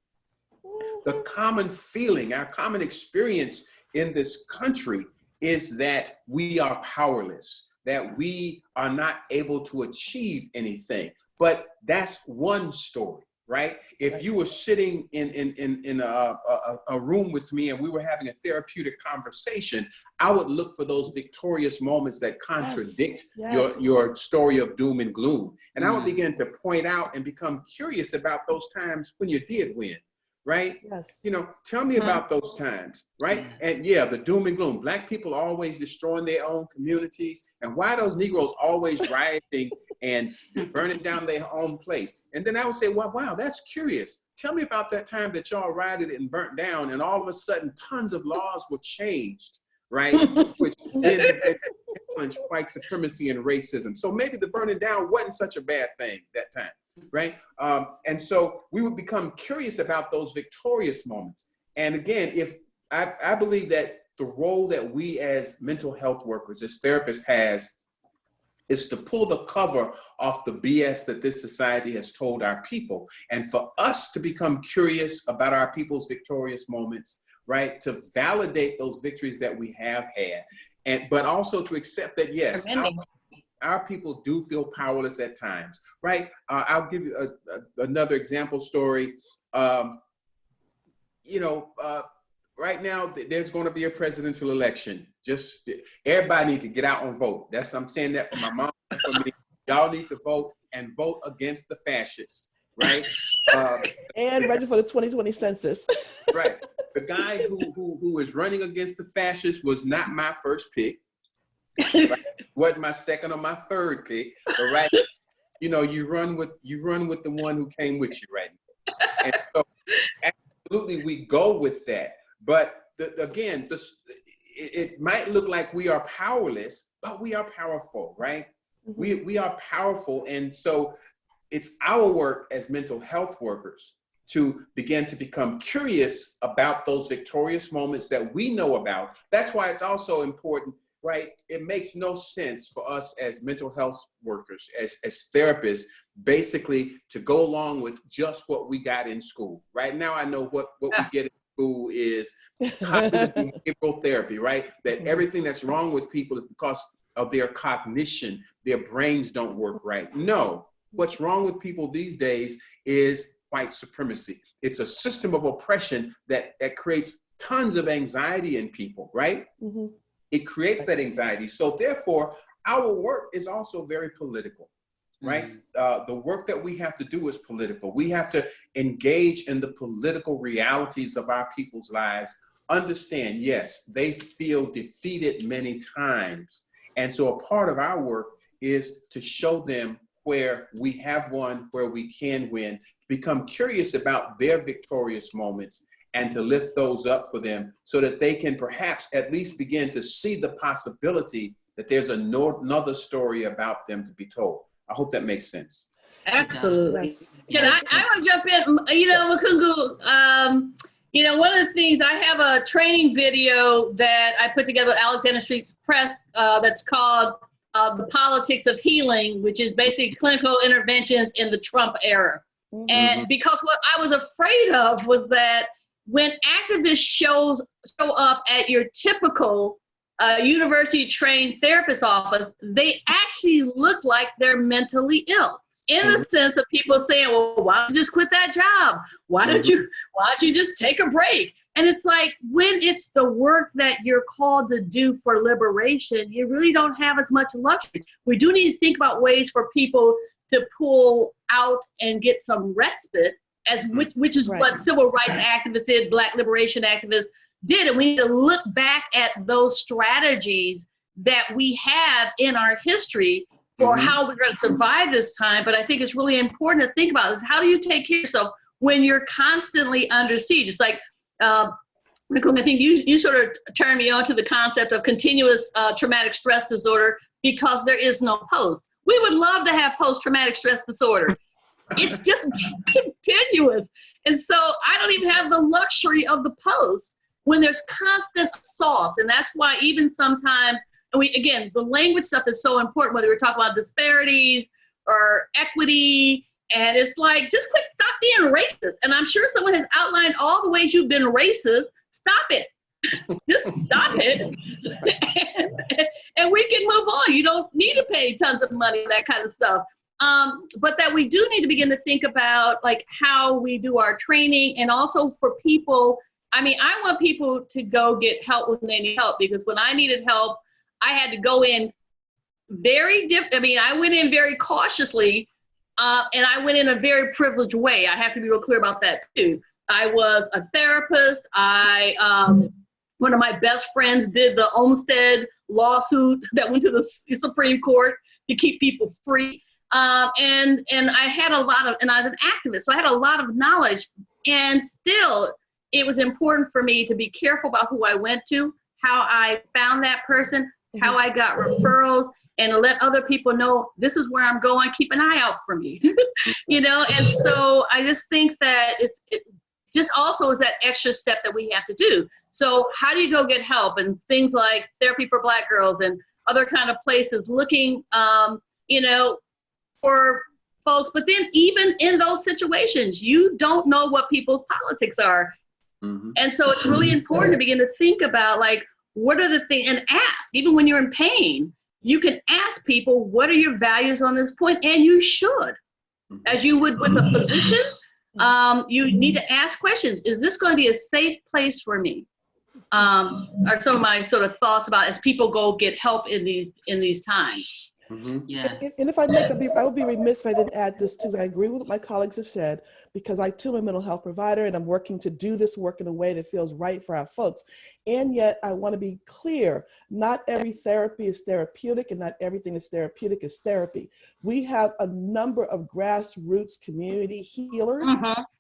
the common feeling, our common experience in this country is that we are powerless, that we are not able to achieve anything. But that's one story, right? If you were sitting in a room with me and we were having a therapeutic conversation, I would look for those victorious moments that contradict your story of doom and gloom. And I would begin to point out and become curious about those times when you did win. Right? Yes. You know, tell me about those times, right? And yeah, the doom and gloom. Black people always destroying their own communities. And why are those Negroes always rioting and burning down their own place? And then I would say, well, wow, that's curious. Tell me about that time that y'all rioted and burnt down, and all of a sudden tons of laws were changed, right? Which then challenged white supremacy and racism. So maybe the burning down wasn't such a bad thing that time. Right? And so we would become curious about those victorious moments. And again, if I believe that the role that we as mental health workers, as therapists has, is to pull the cover off the BS that this society has told our people. And for us to become curious about our people's victorious moments, right? To validate those victories that we have had, but also to accept that, yes, our people do feel powerless at times, right? I'll give you another example story. Right now, there's going to be a presidential election. Just everybody needs to get out and vote. I'm saying that for my mom and for me. Y'all need to vote and vote against the fascists, right? And register for the 2020 census. Right. The guy who is running against the fascists was not my first pick. Right? Wasn't my second or my third pick, but right, you know, you run with the one who came with you, right? And so absolutely we go with that. But again, it might look like we are powerless, but we are powerful, right? Mm-hmm. We are powerful. And so it's our work as mental health workers to begin to become curious about those victorious moments that we know about. That's why it's also important. Right? It makes no sense for us as mental health workers, as therapists, basically to go along with just what we got in school. Right now, I know what we get in school is cognitive behavioral therapy, right? That everything that's wrong with people is because of their cognition, their brains don't work right. No, what's wrong with people these days is white supremacy. It's a system of oppression that creates tons of anxiety in people, right? Mm-hmm. It creates that anxiety. So therefore, our work is also very political, right? Mm-hmm. The work that we have to do is political. We have to engage in the political realities of our people's lives, understand, yes, they feel defeated many times. And so a part of our work is to show them where we have won, where we can win, become curious about their victorious moments, and to lift those up for them so that they can perhaps at least begin to see the possibility that there's another story about them to be told. I hope that makes sense. Absolutely. Can I want to jump in? You know, Makunga, you know, one of the things, I have a training video that I put together at Alexander Street Press that's called The Politics of Healing, which is basically clinical interventions in the Trump era. Mm-hmm. And because what I was afraid of was that when activists show up at your typical university-trained therapist office, they actually look like they're mentally ill. In the sense of people saying, well, why don't you just quit that job? Why don't you just take a break? And it's like, when it's the work that you're called to do for liberation, you really don't have as much luxury. We do need to think about ways for people to pull out and get some respite, which is what civil rights activists did, Black liberation activists did. And we need to look back at those strategies that we have in our history for how we're going to survive this time. But I think it's really important to think about is, how do you take care of yourself when you're constantly under siege? It's like, I think you sort of turned me on to the concept of continuous traumatic stress disorder, because there is no post. We would love to have post-traumatic stress disorder. It's just continuous. And so I don't even have the luxury of the post when there's constant assault. And that's why even sometimes again, the language stuff is so important, whether we're talking about disparities or equity. And it's like, just quick, stop being racist. And I'm sure someone has outlined all the ways you've been racist. Stop it. Just stop it. and we can move on. You don't need to pay tons of money, that kind of stuff. But that we do need to begin to think about like how we do our training, and also for people. I mean, I want people to go get help when they need help, because when I needed help, I had to go in I went in very cautiously, and I went in a very privileged way. I have to be real clear about that too. I was a therapist. One of my best friends did the Olmstead lawsuit that went to the Supreme Court to keep people free. And I had a lot of, and I was an activist, so I had a lot of knowledge, and still it was important for me to be careful about who I went to, how I found that person, how I got referrals, and to let other people know this is where I'm going, keep an eye out for me, you know? And so I just think that it just also is that extra step that we have to do. So how do you go get help? And things like Therapy for Black Girls and other kind of places looking, you know, for folks. But then even in those situations, you don't know what people's politics are. Mm-hmm. And so it's really important to begin to think about, like, what are the things, and ask, even when you're in pain, you can ask people, what are your values on this point? And you should, as you would with a physician, you need to ask questions. Is this going to be a safe place for me? Are some of my sort of thoughts about as people go get help in these times. Mm-hmm. Yeah. And if I may, I would be remiss if I didn't add this too. I agree with what my colleagues have said, because I too am a mental health provider, and I'm working to do this work in a way that feels right for our folks. And yet I want to be clear, not every therapy is therapeutic, and not everything that's therapeutic is therapy. We have a number of grassroots community healers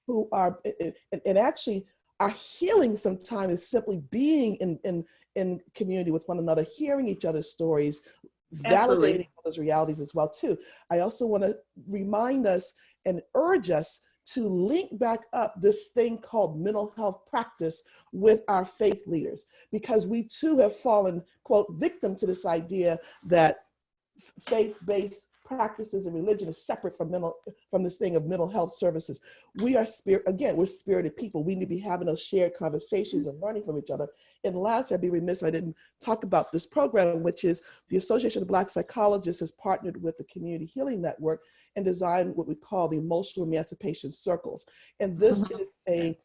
who are, and actually our healing sometimes is simply being in community with one another, hearing each other's stories, validating those realities as well too. I also want to remind us and urge us to link back up this thing called mental health practice with our faith leaders, because we too have fallen, quote, victim to this idea that faith-based practices and religion is separate from this thing of mental health services. We are we're spirited people. We need to be having those shared conversations and learning from each other. And last, I'd be remiss if I didn't talk about this program, which is the Association of Black Psychologists has partnered with the Community Healing Network and designed what we call the Emotional Emancipation Circles. And this is a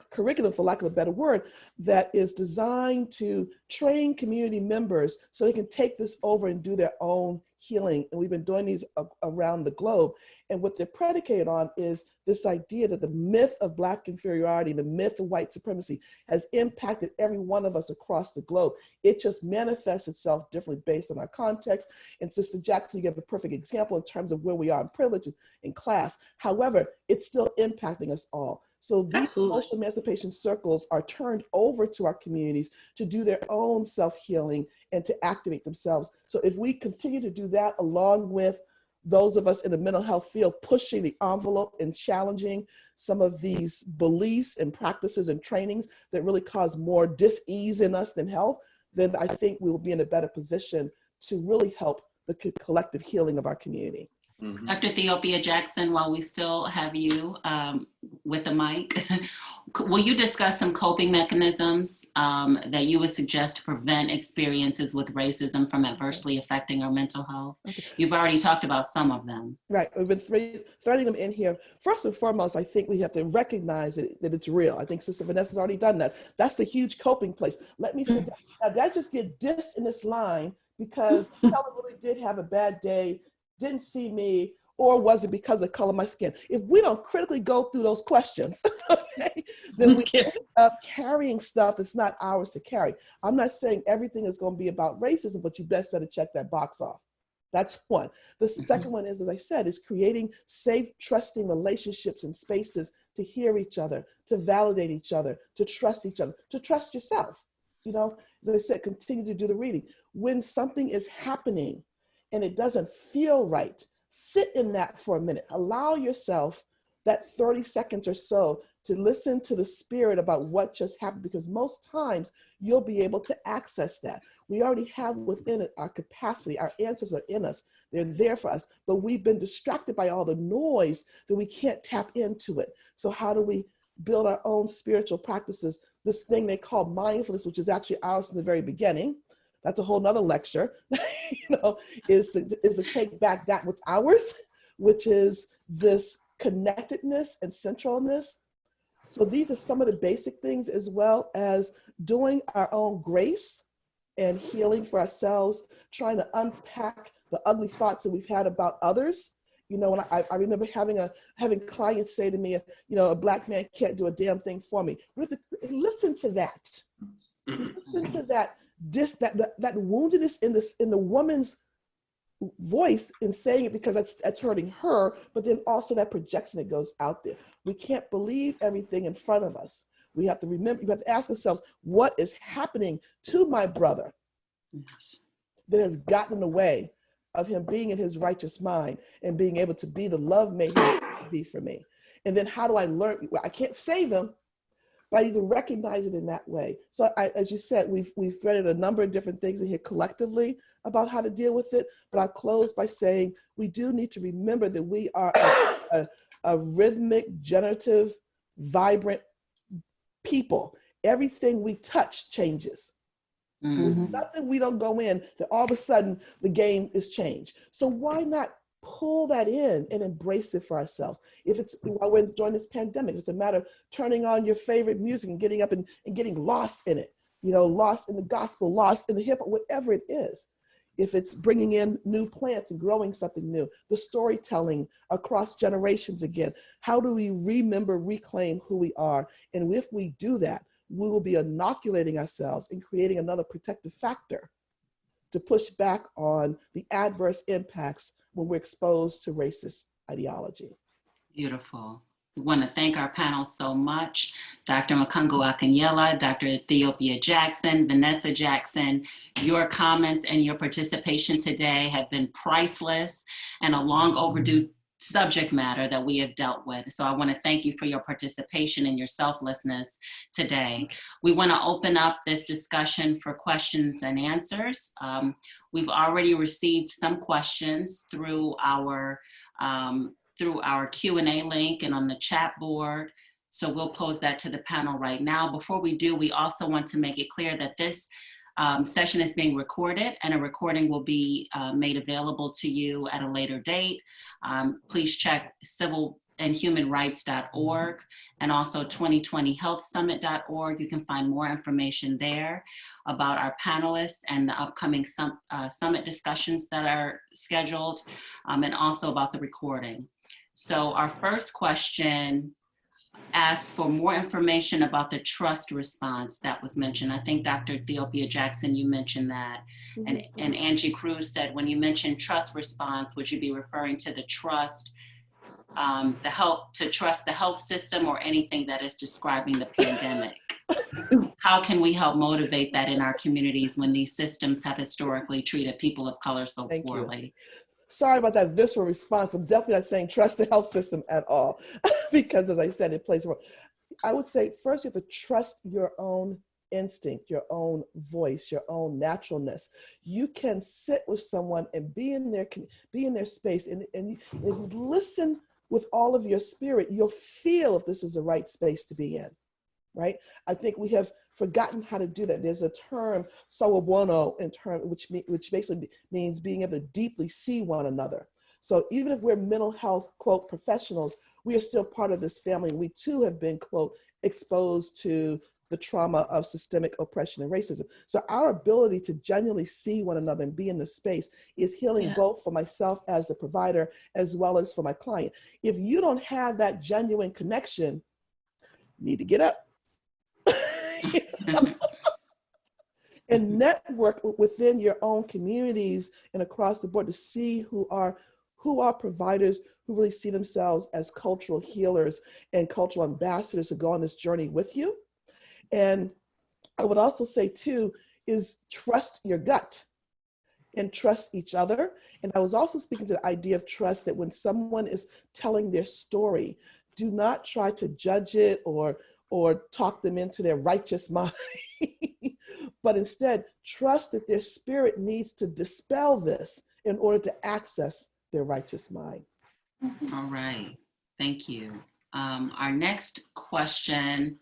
curriculum, for lack of a better word, that is designed to train community members so they can take this over and do their own healing. And we've been doing these around the globe. And what they're predicated on is this idea that the myth of Black inferiority, the myth of white supremacy has impacted every one of us across the globe. It just manifests itself differently based on our context. And Sister Jackson, you gave a perfect example in terms of where we are in privilege in class. However, it's still impacting us all. So these emotional emancipation circles are turned over to our communities to do their own self-healing and to activate themselves. So if we continue to do that, along with those of us in the mental health field pushing the envelope and challenging some of these beliefs and practices and trainings that really cause more dis-ease in us than health, then I think we will be in a better position to really help the collective healing of our community. Mm-hmm. Dr. Theo Pia Jackson, while we still have you with the mic, will you discuss some coping mechanisms that you would suggest to prevent experiences with racism from adversely affecting our mental health? Okay. You've already talked about some of them. Right, we've been threading them in here. First and foremost, I think we have to recognize that it's real. I think Sister Vanessa's already done that. That's the huge coping place. Let me sit down. Now, did I just get dissed in this line because Helen really did have a bad day, didn't see me, or was it because of the color of my skin? If we don't critically go through those questions, okay, then we end up carrying stuff that's not ours to carry. I'm not saying everything is going to be about racism, but you best better check that box off. That's one. The second one is, as I said, is creating safe, trusting relationships and spaces to hear each other, to validate each other, to trust each other, to trust yourself. You know, as I said, continue to do the reading. When something is happening and it doesn't feel right, sit in that for a minute. Allow yourself that 30 seconds or so to listen to the spirit about what just happened, because most times you'll be able to access that. We already have within it our capacity, our answers are in us, they're there for us, but we've been distracted by all the noise that we can't tap into it. So how do we build our own spiritual practices? This thing they call mindfulness, which is actually ours in the very beginning, that's a whole nother lecture, is to take back that what's ours, which is this connectedness and centralness. So these are some of the basic things, as well as doing our own grace and healing for ourselves, trying to unpack the ugly thoughts that we've had about others. When I remember having clients say to me, a Black man can't do a damn thing for me. We have to listen to that. Listen to that woundedness in the woman's voice in saying it, because that's hurting her, but then also that projection that goes out there. We can't believe everything in front of us. We have to remember, we have to ask ourselves, what is happening to my brother that has gotten in the way of him being in his righteous mind and being able to be the love made him to be for me? And then how do I learn? Well, I can't save him, but I need to recognize it in that way. So as you said, we've threaded a number of different things in here collectively about how to deal with it. But I'll close by saying we do need to remember that we are a rhythmic, generative, vibrant people. Everything we touch changes. There's nothing we don't go in that all of a sudden the game is changed. So why not pull that in and embrace it for ourselves? If it's while we're during this pandemic, it's a matter of turning on your favorite music and getting up and getting lost in it, lost in the gospel, lost in the hip hop, whatever it is. If it's bringing in new plants and growing something new, the storytelling across generations again, how do we reclaim who we are? And if we do that, we will be inoculating ourselves and creating another protective factor to push back on the adverse impacts when we're exposed to racist ideology. Beautiful. We want to thank our panel so much. Dr. Makunga Akunyili, Dr. Theo Pia Jackson, Vanessa Jackson, your comments and your participation today have been priceless and a long overdue subject matter that we have dealt with. So I want to thank you for your participation and your selflessness today. We want to open up this discussion for questions and answers. We've already received some questions through our Q&A link and on the chat board. So we'll pose that to the panel right now. Before we do, we also want to make it clear that this session is being recorded, and a recording will be made available to you at a later date. Please check civilandhumanrights.org and also 2020healthsummit.org. You can find more information there about our panelists and the upcoming summit discussions that are scheduled, and also about the recording. So our first question asks for more information about the trust response that was mentioned. I think Dr. Theo Pia Jackson, you mentioned that. And Angie Cruz said, when you mentioned trust response, would you be referring to the trust, to trust the health system or anything that is describing the pandemic? How can we help motivate that in our communities when these systems have historically treated people of color so poorly? Sorry about that visceral response. I'm definitely not saying trust the health system at all, because as I said, it plays a role. I would say first you have to trust your own instinct, your own voice, your own naturalness. You can sit with someone and be in their space, and if you listen with all of your spirit, you'll feel if this is the right space to be in, right? I think we have forgotten how to do that. There's a term, sawubona, which basically means being able to deeply see one another. So even if we're mental health, quote, professionals, we are still part of this family. We too have been, quote, exposed to the trauma of systemic oppression and racism. So our ability to genuinely see one another and be in the space is healing both for myself as the provider, as well as for my client. If you don't have that genuine connection, you need to get up. And network within your own communities and across the board to see who are providers who really see themselves as cultural healers and cultural ambassadors to go on this journey with you. And I would also say too, is trust your gut and trust each other. And I was also speaking to the idea of trust, that when someone is telling their story, do not try to judge it or talk them into their righteous mind, but instead trust that their spirit needs to dispel this in order to access their righteous mind. All right, thank you. Our next question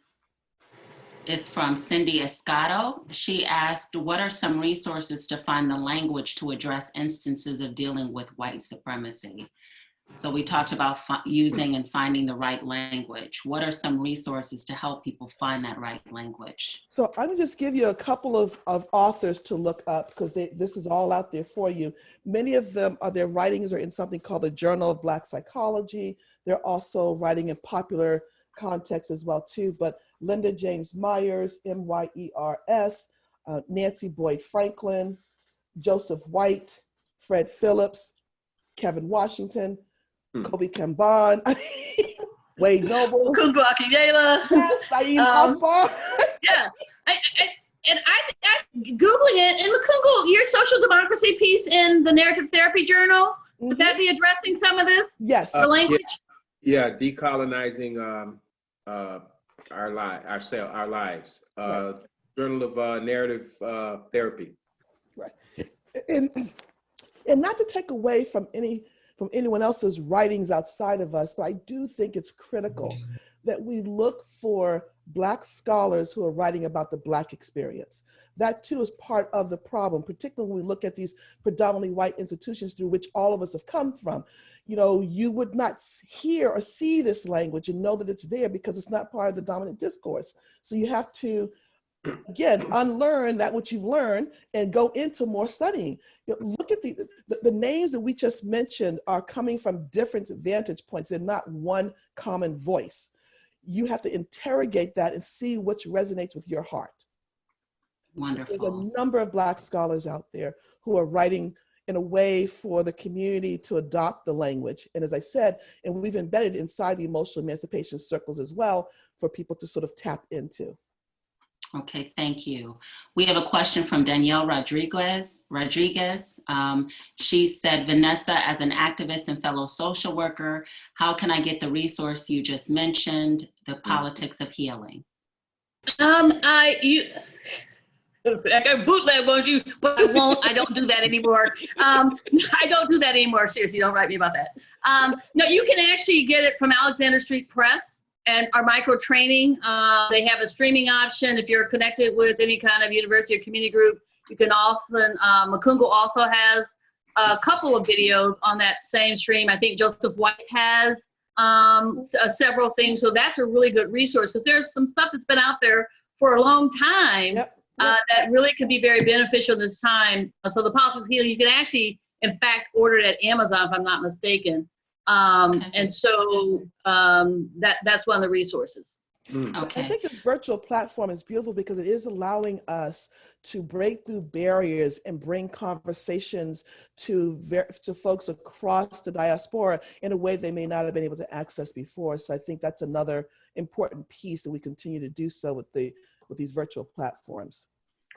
is from Cindy Escato. She asked, what are some resources to find the language to address instances of dealing with white supremacy? So we talked about using and finding the right language. What are some resources to help people find that right language? So I'm gonna just give you a couple of authors to look up, because this is all out there for you. Many of them, their writings are in something called the Journal of Black Psychology. They're also writing in popular context as well too, but Linda James Myers, Myers, Nancy Boyd Franklin, Joseph White, Fred Phillips, Kevin Washington, Kobe Kamban, Wade Noble, Makunga Akunyili. yes, Saeed Akbar. Yeah, I Googling it, and Makunga, your social democracy piece in the Narrative Therapy Journal, would that be addressing some of this? Yes. The language? Yeah, decolonizing our lives. Right. Journal of Narrative Therapy. Right. And not to take away from anyone else's writings outside of us, but I do think it's critical that we look for Black scholars who are writing about the Black experience. That too is part of the problem, particularly when we look at these predominantly white institutions through which all of us have come from. You know, you would not hear or see this language and know that it's there because it's not part of the dominant discourse. So you have to, again, unlearn that which you've learned and go into more studying. You know, look at the names that we just mentioned are coming from different vantage points. They're not one common voice. You have to interrogate that and see which resonates with your heart. Wonderful. There's a number of Black scholars out there who are writing in a way for the community to adopt the language. And as I said, and we've embedded inside the emotional emancipation circles as well for people to sort of tap into. Okay, thank you. We have a question from Danielle Rodriguez. She said, Vanessa, as an activist and fellow social worker, how can I get the resource you just mentioned, The Politics of Healing? I got bootleg, won't you? But I won't. I don't do that anymore. I don't do that anymore. Seriously, don't write me about that. No, you can actually get it from Alexander Street Press and our micro training. They have a streaming option. If you're connected with any kind of university or community group, you can also, Makunga also has a couple of videos on that same stream. I think Joseph White has several things. So that's a really good resource because there's some stuff that's been out there for a long time. Yep. That really could be very beneficial this time. So the Politics of Healing, you can actually, in fact, order it at Amazon, if I'm not mistaken. And so that's one of the resources. Okay. I think this virtual platform is beautiful because it is allowing us to break through barriers and bring conversations to folks across the diaspora in a way they may not have been able to access before. So I think that's another important piece, and we continue to do so with these virtual platforms.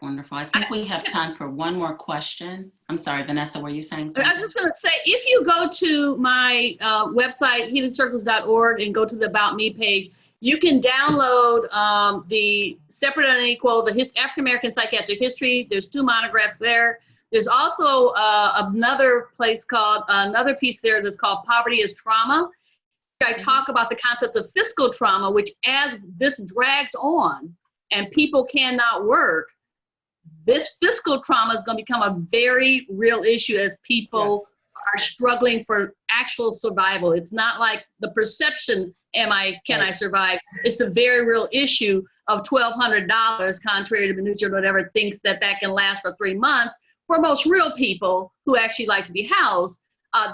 Wonderful. I think we have time for one more question. I'm sorry, Vanessa, were you saying something? I was just going to say, if you go to my website, healingcircles.org, and go to the About Me page, you can download the Separate and Unequal, the African-American Psychiatric History. There's 2 monographs there. There's also another piece there that's called Poverty is Trauma. I talk about the concept of fiscal trauma, which as this drags on and people cannot work, this fiscal trauma is going to become a very real issue as people are struggling for actual survival. It's not like the perception, can I survive? It's a very real issue of $1,200, contrary to Benucci or whatever, thinks that can last for 3 months. For most real people who actually like to be housed,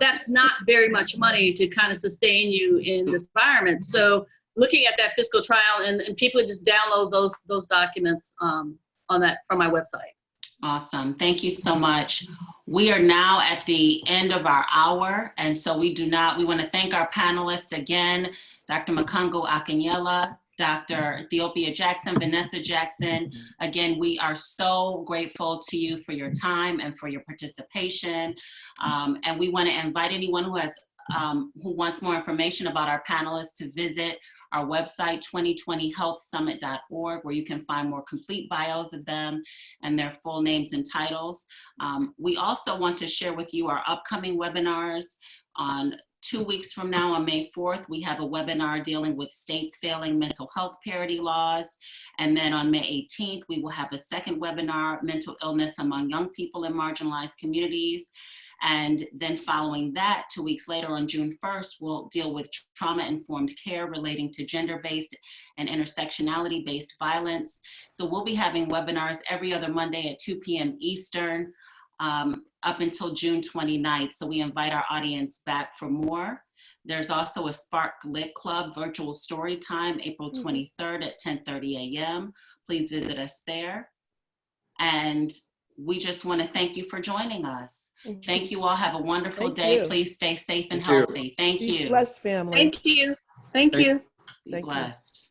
that's not very much money to kind of sustain you in this environment. So looking at that fiscal trial, and people just download those documents on that from my website. Awesome. Thank you so much. We are now at the end of our hour. And so we want to thank our panelists again, Dr. Makunga Akunyili, Dr. Theo Pia Jackson, Vanessa Jackson. Again, we are so grateful to you for your time and for your participation. And we want to invite anyone who has who wants more information about our panelists to visit our website, 2020healthsummit.org, where you can find more complete bios of them and their full names and titles. We also want to share with you our upcoming webinars. On 2 weeks from now, on May 4th, we have a webinar dealing with states failing mental health parity laws. And then on May 18th, we will have a second webinar, Mental Illness Among Young People in Marginalized Communities. And then following that, 2 weeks later on June 1st, we'll deal with trauma-informed care relating to gender-based and intersectionality-based violence. So we'll be having webinars every other Monday at 2 p.m. Eastern up until June 29th. So we invite our audience back for more. There's also a Spark Lit Club virtual story time, April 23rd at 10:30 a.m. Please visit us there. And we just want to thank you for joining us. Thank you all. Have a wonderful day. Please stay safe and healthy. Thank you. Be blessed, family. Thank you. Thank you. Be blessed.